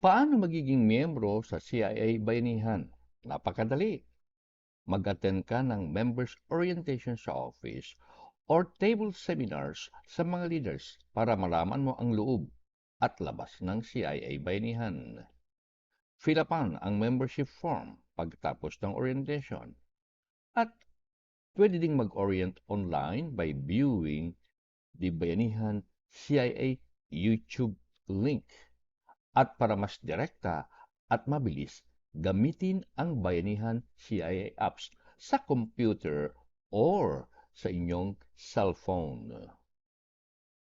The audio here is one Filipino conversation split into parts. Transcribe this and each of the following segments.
Paano magiging miyembro sa CIA Bayanihan? Napakadali. Mag-attend ka ng members orientation sa office or table seminars sa mga leaders para malaman mo ang loob at labas ng CIA Bayanihan. Fill upan ang membership form pagkatapos ng orientation. At pwede ding mag-orient online by viewing the Bayanihan CIA YouTube link. At para mas direkta at mabilis, gamitin ang Bayanihan CIA apps sa computer or sa inyong cellphone.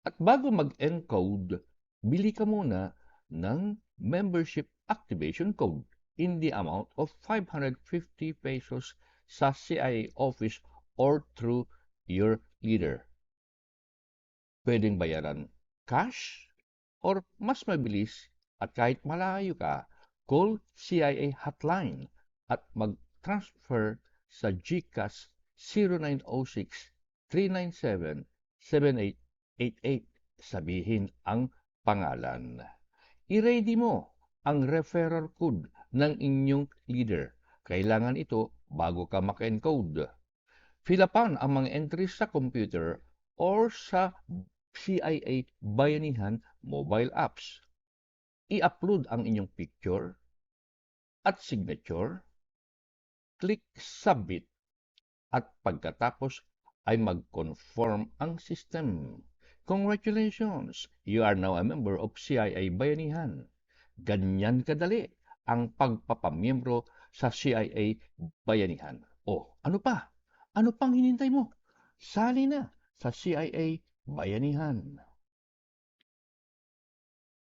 At bago mag-encode, bili ka muna ng membership activation code in the amount of 550 pesos sa CIA office or through your leader. Pwedeng bayaran cash or mas mabilis at kahit malayo ka, call CIA hotline at mag-transfer sa GCash 0906-397-7888. Sabihin ang pangalan. I-ready mo ang referral code ng inyong leader. Kailangan ito bago ka maka-encode. Fill upan ang mga entries sa computer or sa CIA Bayanihan mobile apps. I-upload ang inyong picture at signature, click submit, at pagkatapos ay mag-confirm ang system. Congratulations! You are now a member of CIA Bayanihan. Ganyan kadali ang pagpapamiyembro sa CIA Bayanihan. O, ano pa? Ano pang hinintay mo? Sali na sa CIA Bayanihan.